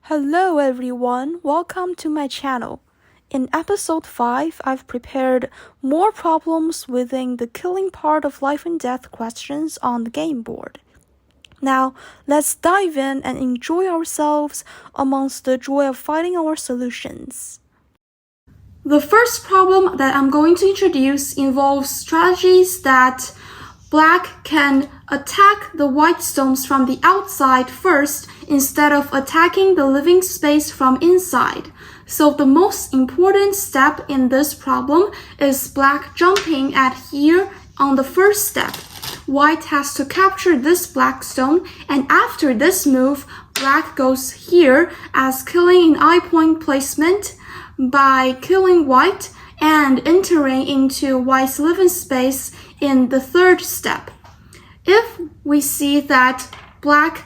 Hello everyone, welcome to my channel. In episode 5, I've prepared more problems within the killing part of life and death questions on the game board. Now, let's dive in and enjoy ourselves amongst the joy of finding our solutions. The first problem that I'm going to introduce involves strategies that Black can attack the white stones from the outside first instead of attacking the living space from inside. So the most important step in this problem is Black jumping at here on the first step. White has to capture this black stone, and after this move, Black goes here as killing an eye point placement by killing white and entering into white's living space in the third step. If we see that Black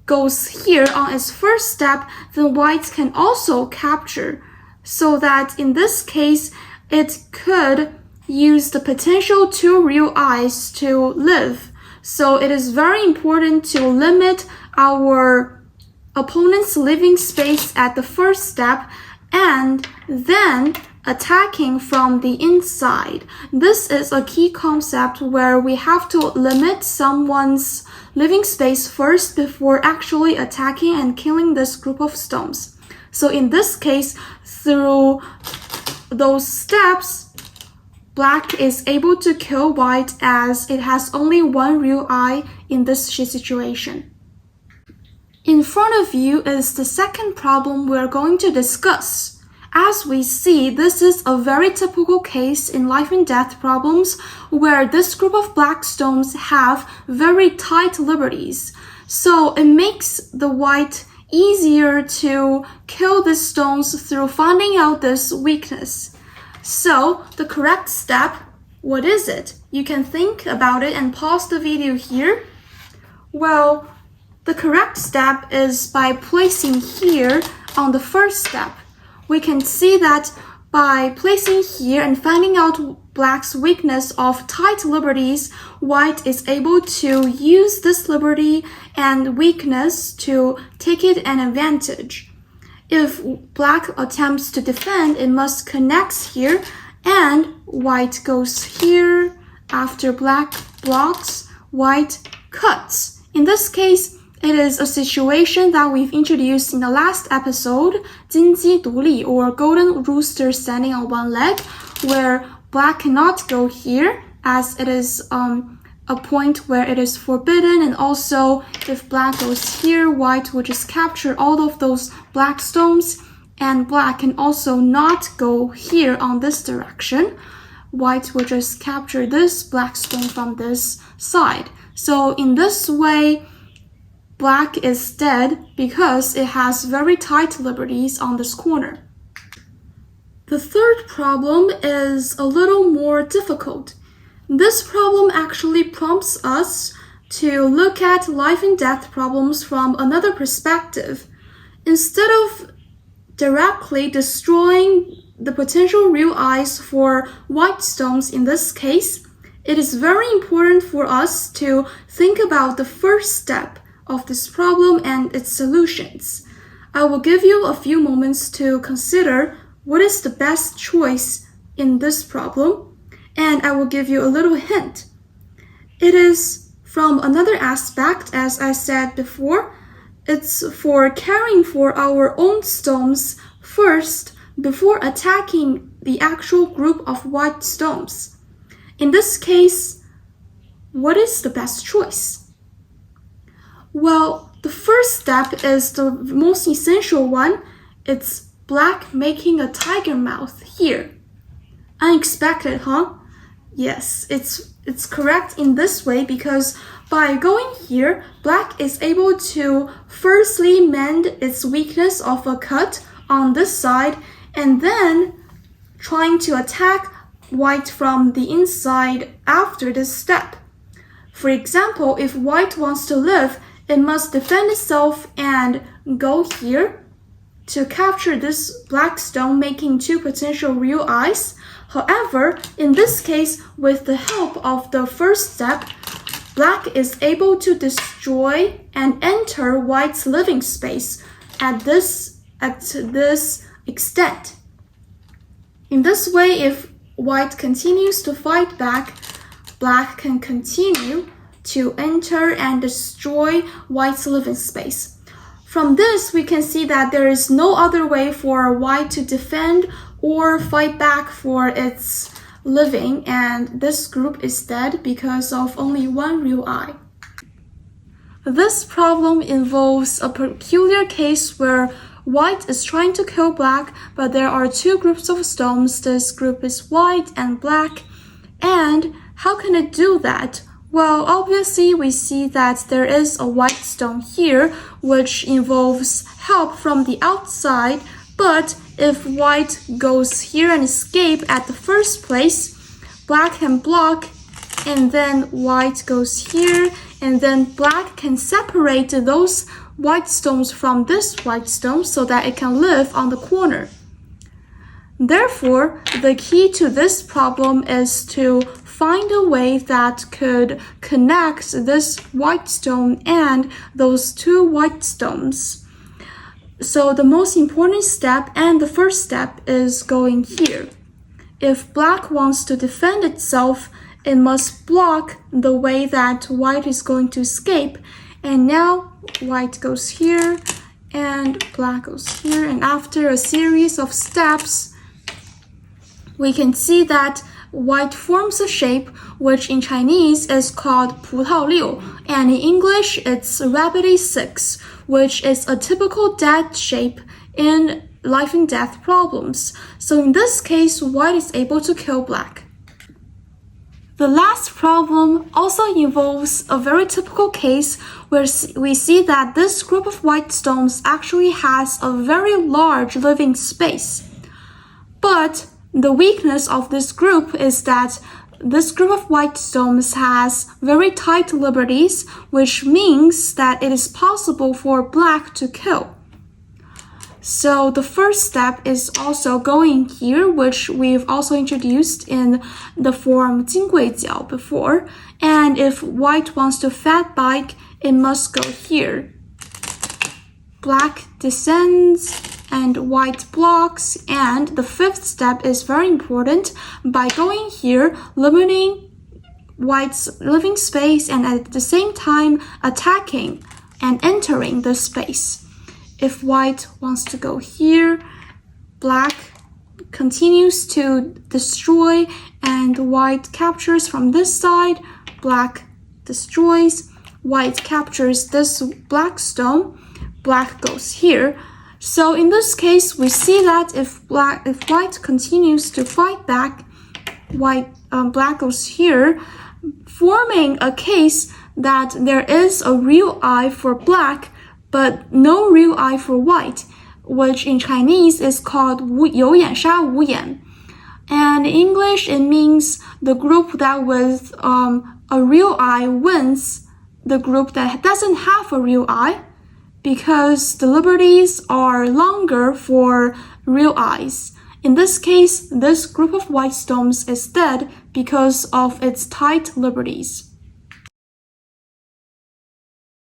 goes here on its first step, then white can also capture, so that in this case, it could use the potential 2 real eyes to live. So it is very important to limit our opponent's living space at the first step and then attacking from the inside. This is a key concept where we have to limit someone's living space first before actually attacking and killing this group of stones. So in this case, through those steps, Black is able to kill white as it has only 1 real eye in this situation. In front of you is the second problem we're going to discuss. As we see, this is a very typical case in life and death problems where this group of black stones have very tight liberties. So it makes the white easier to kill these stones through finding out this weakness. So the correct step, what is it? You can think about it and pause the video here. Well, the correct step is by placing here on the first step. We can see that by placing here and finding out Black's weakness of tight liberties, white is able to use this liberty and weakness to take it an advantage. If Black attempts to defend, it must connect here, and white goes here. After Black blocks, white cuts. In this case, it is a situation that we've introduced in the last episode, 金鸡独立, or golden rooster standing on one leg, where Black cannot go here as it is a point where it is forbidden, and also if Black goes here, white will just capture all of those black stones, and Black can also not go here on this direction. White will just capture this black stone from this side. So in this way, Black is dead because it has very tight liberties on this corner. The third problem is a little more difficult. This problem actually prompts us to look at life and death problems from another perspective. Instead of directly destroying the potential real eyes for white stones in this case, it is very important for us to think about the first step of this problem and its solutions. I will give you a few moments to consider what is the best choice in this problem, and I will give you a little hint. It is from another aspect, as I said before. It's for caring for our own stones first before attacking the actual group of white stones. In this case, what is the best choice? Well, the first step is the most essential one. It's Black making a tiger mouth here. Unexpected, huh? Yes, it's correct in this way because by going here, Black is able to firstly mend its weakness of a cut on this side and then trying to attack white from the inside after this step. For example, if white wants to live, it must defend itself and go here to capture this black stone, making 2 potential real eyes. However, in this case, with the help of the first step, Black is able to destroy and enter white's living space. at this extent. In this way, if white continues to fight back, black can continue to enter and destroy white's living space. From this, we can see that there is no other way for white to defend or fight back for its living, and this group is dead because of only one real eye. This problem involves a peculiar case where white is trying to kill black, but there are two groups of stones. This group is white and black. And how can it do that? Well, obviously we see that there is a white stone here, which involves help from the outside, but if white goes here and escape at the first place, black can block, and then white goes here, and then black can separate those white stones from this white stone so that it can live on the corner. Therefore, the key to this problem is to find a way that could connect this white stone and those two white stones. So the most important step and the first step is going here. If black wants to defend itself, it must block the way that white is going to escape. And now white goes here and black goes here. And after a series of steps, we can see that white forms a shape which in Chinese is called 葡萄六, and in English it's rabbity 6, which is a typical dead shape in life and death problems. So in this case, white is able to kill black. The last problem also involves a very typical case where we see that this group of white stones actually has a very large living space. But the weakness of this group is that this group of white stones has very tight liberties, which means that it is possible for black to kill. So the first step is also going here, which we've also introduced in the form 金贵角 before. And if white wants to fight back, it must go here. Black descends and white blocks, and the fifth step is very important. By going here, limiting white's living space and at the same time attacking and entering the space. If white wants to go here, black continues to destroy and white captures from this side, black destroys, white captures this black stone, black goes here. So in this case, we see that if white continues to fight back, black goes here, forming a case that there is a real eye for black, but no real eye for white, which in Chinese is called 有眼杀无眼. And in English, it means the group that with a real eye wins the group that doesn't have a real eye, because the liberties are longer for real eyes. In this case, this group of white stones is dead because of its tight liberties.